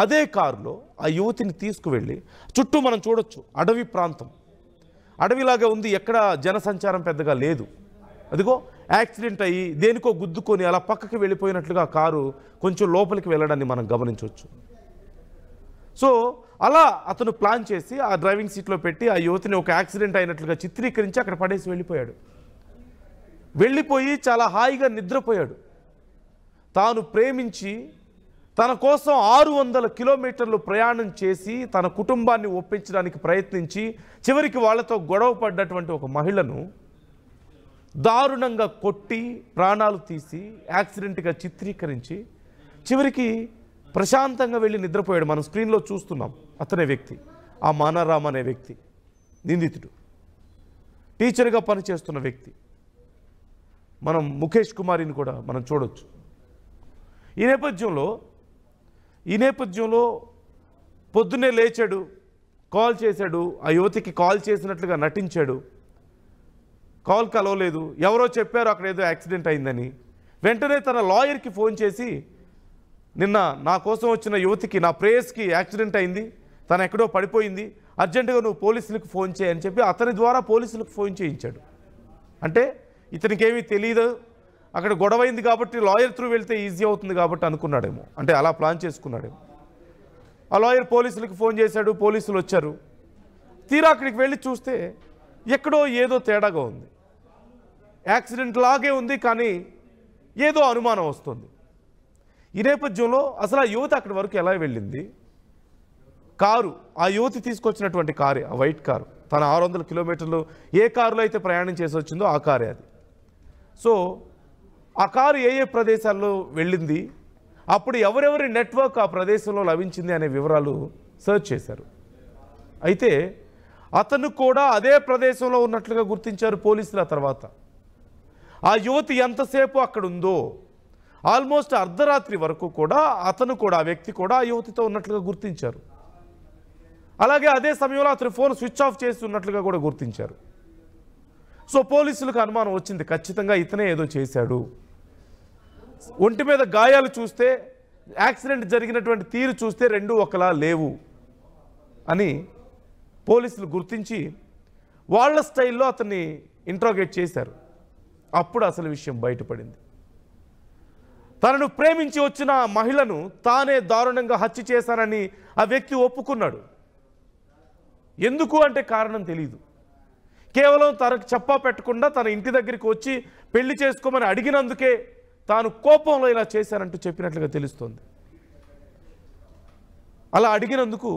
అదే కారులో ఆ యువతిని తీసుకువెళ్ళి చుట్టూ మనం చూడొచ్చు అడవి ప్రాంతం, అడవిలాగా ఉంది, ఎక్కడ జనసంచారం పెద్దగా లేదు. అదిగో యాక్సిడెంట్ అయ్యి దేనికో గుద్దుకొని అలా పక్కకి వెళ్ళిపోయినట్లుగా కారు కొంచెం లోపలికి వెళ్ళడాన్ని మనం గమనించవచ్చు. సో అలా అతను ప్లాన్ చేసి ఆ డ్రైవింగ్ సీట్లో పెట్టి ఆ యువతిని ఒక యాక్సిడెంట్ అయినట్లుగా చిత్రీకరించి అక్కడ పడేసి వెళ్ళిపోయాడు. వెళ్ళిపోయి చాలా హాయిగా నిద్రపోయాడు. తాను ప్రేమించి తన కోసం 600 కిలోమీటర్లు ప్రయాణం చేసి తన కుటుంబాన్ని ఒప్పించడానికి ప్రయత్నించి చివరికి వాళ్ళతో గొడవ పడ్డటువంటి ఒక మహిళను దారుణంగా కొట్టి ప్రాణాలు తీసి యాక్సిడెంట్గా చిత్రీకరించి చివరికి ప్రశాంతంగా వెళ్ళి నిద్రపోయాడు. మనం స్క్రీన్లో చూస్తున్నాం. అతనే వ్యక్తి, ఆ మానారామ్ అనే వ్యక్తి నిందితుడు, టీచర్గా పనిచేస్తున్న వ్యక్తి. మనం ముఖేష్ కుమారిని కూడా మనం చూడొచ్చు. ఈ నేపథ్యంలో పొద్దున్నే లేచాడు, కాల్ చేశాడు, ఆ యువతికి కాల్ చేసినట్లుగా నటించాడు. కాల్ కలవలేదు, ఎవరో చెప్పారు అక్కడ ఏదో యాక్సిడెంట్ అయిందని. వెంటనే తన లాయర్కి ఫోన్ చేసి నిన్న నా కోసం వచ్చిన యువతికి, నా ప్రేయస్కి యాక్సిడెంట్ అయింది, తను ఎక్కడో పడిపోయింది, అర్జెంటుగా నువ్వు పోలీసులకు ఫోన్ చేయని చెప్పి అతని ద్వారా పోలీసులకు ఫోన్ చేయించాడు. అంటే ఇతనికి ఏమీ తెలియదు, అక్కడ గొడవైంది కాబట్టి లాయర్ త్రూ వెళ్తే ఈజీ అవుతుంది కాబట్టి అనుకున్నాడేమో, అంటే అలా ప్లాన్ చేసుకున్నాడేమో. ఆ లాయర్ పోలీసులకు ఫోన్ చేశాడు, పోలీసులు వచ్చారు. తీరా అక్కడికి వెళ్ళి చూస్తే ఎక్కడో ఏదో తేడాగా ఉంది. యాక్సిడెంట్ లాగే ఉంది, కానీ ఏదో అనుమానం వస్తుంది. ఈ నేపథ్యంలో అసలు ఆ యువతి అక్కడి వరకు ఎలా వెళ్ళింది? కారు, ఆ యువతి తీసుకొచ్చినటువంటి కారే, ఆ వైట్ కారు, తన 600 కిలోమీటర్లు ఏ కారులో అయితే ప్రయాణం చేసి వచ్చిందో ఆ కారే అది. సో ఆ కారు ఏ ప్రదేశాల్లో వెళ్ళింది, అప్పుడు ఎవరెవరి నెట్వర్క్ ఆ ప్రదేశంలో లభించింది అనే వివరాలు సెర్చ్ చేశారు. అయితే అతను కూడా అదే ప్రదేశంలో ఉన్నట్లుగా గుర్తించారు పోలీసుల. తర్వాత ఆ యువతి ఎంతసేపు అక్కడ ఉందో, ఆల్మోస్ట్ అర్ధరాత్రి వరకు కూడా అతను కూడా, ఆ వ్యక్తి కూడా ఆ యువతితో ఉన్నట్లుగా గుర్తించారు. అలాగే అదే సమయంలో అతని ఫోన్ స్విచ్ ఆఫ్ చేసి ఉన్నట్లుగా కూడా గుర్తించారు. సో పోలీసులకు అనుమానం వచ్చింది, ఖచ్చితంగా ఇతనే ఏదో చేశాడు. ఒంటి మీద గాయాలు చూస్తే, యాక్సిడెంట్ జరిగినటువంటి తీరు చూస్తే రెండూ ఒకలా లేవు అని పోలీసులు గుర్తించి వాళ్ళ స్టైల్లో అతన్ని ఇంట్రాగేట్ చేశారు. అప్పుడు అసలు విషయం బయటపడింది. తనను ప్రేమించి వచ్చిన మహిళను తానే దారుణంగా హత్య చేశానని ఆ వ్యక్తి ఒప్పుకున్నాడు. ఎందుకు అంటే కారణం తెలియదు. కేవలం తనకు చెప్పా పెట్టకుండా తన ఇంటి దగ్గరికి వచ్చి పెళ్లి చేసుకోమని అడిగినందుకే తాను కోపంలో ఇలా చేశానంటూ చెప్పినట్లుగా తెలుస్తోంది. అలా అడిగినందుకు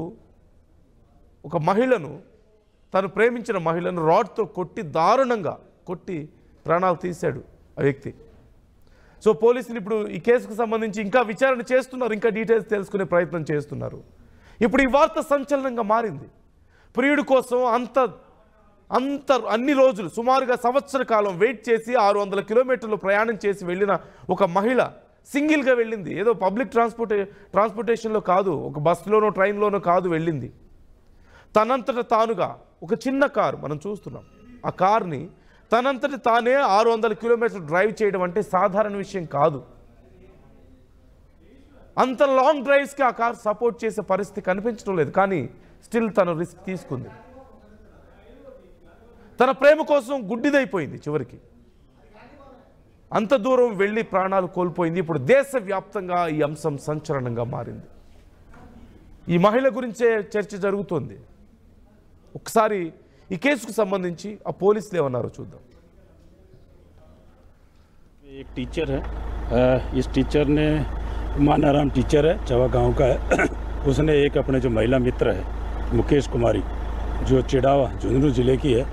ఒక మహిళను, తను ప్రేమించిన మహిళను రాడ్తో కొట్టి, దారుణంగా కొట్టి ప్రాణాలు తీశాడు ఆ వ్యక్తి. సో పోలీసులు ఇప్పుడు ఈ కేసుకు సంబంధించి ఇంకా విచారణ చేస్తున్నారు, ఇంకా డీటెయిల్స్ తెలుసుకునే ప్రయత్నం చేస్తున్నారు. ఇప్పుడు ఈ వార్త సంచలనంగా మారింది. ప్రియుడి కోసం అన్ని రోజులు, సుమారుగా సంవత్సర కాలం వెయిట్ చేసి 600 కిలోమీటర్లు ప్రయాణం చేసి వెళ్ళిన ఒక మహిళ సింగిల్గా వెళ్ళింది. ఏదో పబ్లిక్ ట్రాన్స్పోర్టేషన్లో కాదు, ఒక బస్సులోనో ట్రైన్లోనో కాదు వెళ్ళింది. తనంతట తానుగా ఒక చిన్న కారు మనం చూస్తున్నాం. ఆ కార్ని తనంతట తానే 600 కిలోమీటర్లు డ్రైవ్ చేయడం అంటే సాధారణ విషయం కాదు. అంత లాంగ్ డ్రైవ్స్కి ఆ కార్ సపోర్ట్ చేసే పరిస్థితి కనిపించడం లేదు, కానీ స్టిల్ తను రిస్క్ తీసుకుంది. తన ప్రేమ కోసం గుడ్డిదైపోయింది. చివరికి అంత దూరం వెళ్ళి ప్రాణాలు కోల్పోయింది. ఇప్పుడు దేశవ్యాప్తంగా ఈ అంశం సంచలనంగా మారింది. ఈ మహిళ గురించే చర్చ జరుగుతోంది. ఒకసారి ఈ కేసుకు సంబంధించి ఆ పోలీసులు ఏమన్నారో చూద్దాం. एक टीचर है, इस टीचर ने, मानाराम टीचर है, चवा गांव का है। उसने एक अपने जो महिला मित्र है मुकेश कुमारी, जो चिड़ावा झुंझुनू जिले की है,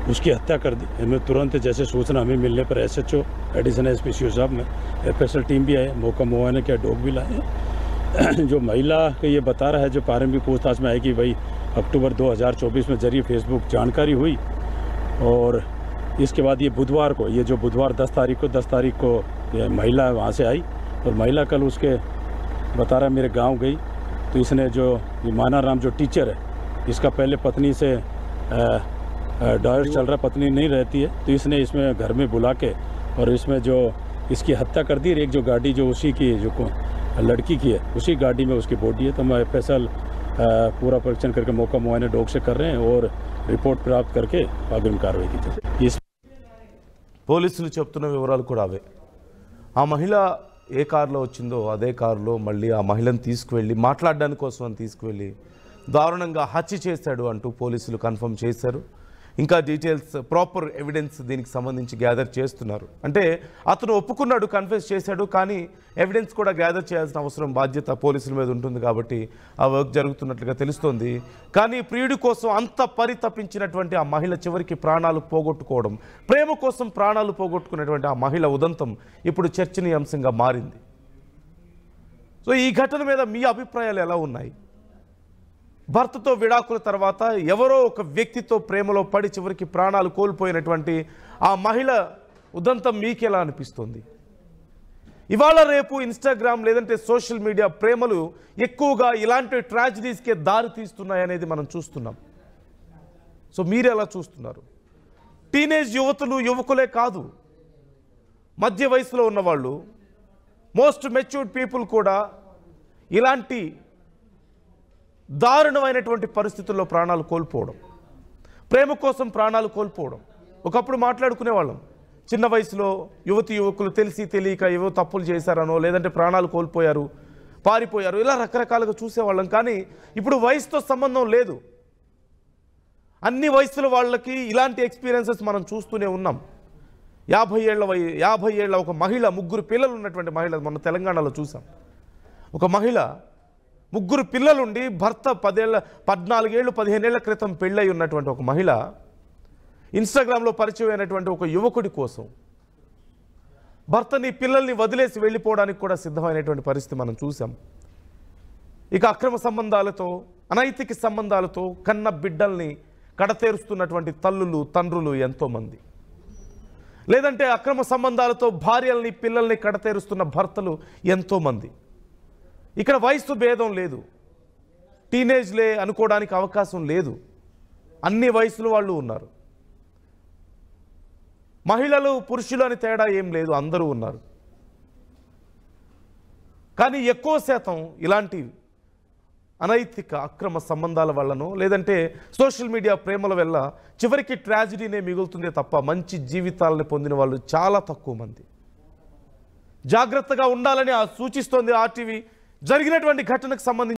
उसकी हत्या कर दी। हमें तुरंत जैसे सूचना हमें मिलने पर SHO एडिशनल SP साहब में FSL टीम भी आए, मौका मुआयने किया, डॉग भी लाए। जो महिला का ये बता रहा है, जो प्रारंभिक पूछताछ में आई कि भाई अक्टूबर 2024 में जरिए फेसबुक जानकारी हुई, और इसके बाद ये बुधवार को, ये जो बुधवार 10 तारीख को ये महिला वहाँ से आई, और महिला कल उसके बता रहा है मेरे गांव गई। तो इसने जो ये मानाराम जो टीचर है, इसका पहले पत्नी से डायवर्स चल रहा, पत्नी नहीं रहती है, तो इसने इसमें घर में बुला के और इसमें जो इसकी हत्या कर दी। एक जो गाड़ी जो उसी की जो लड़की की है, उसी गाड़ी में उसकी बॉडी है। तो हम एफएसएल पूरा परीक्षण करके मौका मुआयना डॉग से कर रहे हैं और रिपोर्ट प्राप्त करके अग्रिम कार्रवाई की जाए। इस పోలీసులు చెప్తున్న వివరాలు కూడా అవే. ఆ మహిళ ఏ కారులో వచ్చిందో అదే కారులో మళ్ళీ ఆ మహిళను తీసుకువెళ్ళి మాట్లాడడానికి కోసం అని తీసుకువెళ్ళి దారుణంగా హత్య చేశాడు అంటూ పోలీసులు కన్ఫర్మ్ చేశారు. ఇంకా డీటెయిల్స్ ప్రాపర్ ఎవిడెన్స్ దీనికి సంబంధించి గ్యాదర్ చేస్తున్నారు. అంటే అతను ఒప్పుకున్నాడు, కన్ఫెస్ చేశాడు, కానీ ఎవిడెన్స్ కూడా గ్యాదర్ చేయాల్సిన అవసరం బాధ్యత పోలీసుల మీద ఉంటుంది కాబట్టి ఆ వర్క్ జరుగుతున్నట్లుగా తెలుస్తోంది. కానీ ప్రియుడి కోసం అంత పరితపించినటువంటి ఆ మహిళ చివరికి ప్రాణాలు పోగొట్టుకోవడం, ప్రేమ కోసం ప్రాణాలు పోగొట్టుకునేటువంటి ఆ మహిళ ఉదంతం ఇప్పుడు చర్చనీయాంశంగా మారింది. సో ఈ ఘటన మీద మీ అభిప్రాయాలు ఎలా ఉన్నాయి? భర్తతో విడాకుల తర్వాత ఎవరో ఒక వ్యక్తితో ప్రేమలో పడి చివరికి ప్రాణాలు కోల్పోయినటువంటి ఆ మహిళ ఉదంతం మీకు ఎలా అనిపిస్తుంది? ఇవాళ రేపు ఇన్స్టాగ్రామ్ లేదంటే సోషల్ మీడియా ప్రేమలు ఎక్కువగా ఇలాంటి ట్రాజడీస్కే దారి తీస్తున్నాయనేది మనం చూస్తున్నాం. సో మీరు ఎలా చూస్తున్నారు? టీనేజ్ యువతులు యువకులే కాదు, మధ్య వయసులో ఉన్నవాళ్ళు, మోస్ట్ మెచ్యూర్డ్ పీపుల్ కూడా ఇలాంటి దారుణమైనటువంటి పరిస్థితుల్లో ప్రాణాలు కోల్పోవడం, ప్రేమ కోసం ప్రాణాలు కోల్పోవడం. ఒకప్పుడు మాట్లాడుకునేవాళ్ళం, చిన్న వయసులో యువతి యువకులు తెలిసి తెలియక ఏవో తప్పులు చేశారనో లేదంటే ప్రాణాలు కోల్పోయారు, పారిపోయారు, ఇలా రకరకాలుగా చూసేవాళ్ళం. కానీ ఇప్పుడు వయసుతో సంబంధం లేదు, అన్ని వయసుల వాళ్ళకి ఇలాంటి ఎక్స్పీరియన్సెస్ మనం చూస్తూనే ఉన్నాం. 50 ఏళ్ల ఒక మహిళ, 3 పిల్లలు ఉన్నటువంటి మహిళ మన తెలంగాణలో చూసాం. ఒక మహిళ 3 పిల్లలుండి భర్త 14 ఏళ్ళు 15 ఏళ్ల క్రితం పెళ్ళై ఉన్నటువంటి ఒక మహిళ ఇన్స్టాగ్రామ్లో పరిచయం అయినటువంటి ఒక యువకుడి కోసం భర్తని పిల్లల్ని వదిలేసి వెళ్ళిపోవడానికి కూడా సిద్ధమైనటువంటి పరిస్థితి మనం చూసాం. ఇక అక్రమ సంబంధాలతో, అనైతిక సంబంధాలతో కన్న బిడ్డల్ని కడతేరుస్తున్నటువంటి తల్లులు తండ్రులు ఎంతోమంది, లేదంటే అక్రమ సంబంధాలతో భార్యల్ని పిల్లల్ని కడతేరుస్తున్న భర్తలు ఎంతోమంది. ఇక్కడ వయసు భేదం లేదు, టీనేజ్లే అనుకోవడానికి అవకాశం లేదు, అన్ని వయసుల వాళ్ళు ఉన్నారు. మహిళలు పురుషులు అని తేడా ఏం లేదు, అందరూ ఉన్నారు. కానీ ఎక్కువ శాతం ఇలాంటి అనైతిక అక్రమ సంబంధాల వల్లనో లేదంటే సోషల్ మీడియా ప్రేమల వల్ల చివరికి ట్రాజడీనే మిగులుతుందే తప్ప మంచి జీవితాలను పొందిన వాళ్ళు చాలా తక్కువ మంది. జాగ్రత్తగా ఉండాలని సూచిస్తోంది ఆర్టీవీ. జరిగినటువంటి ఘటనకు సంబంధించి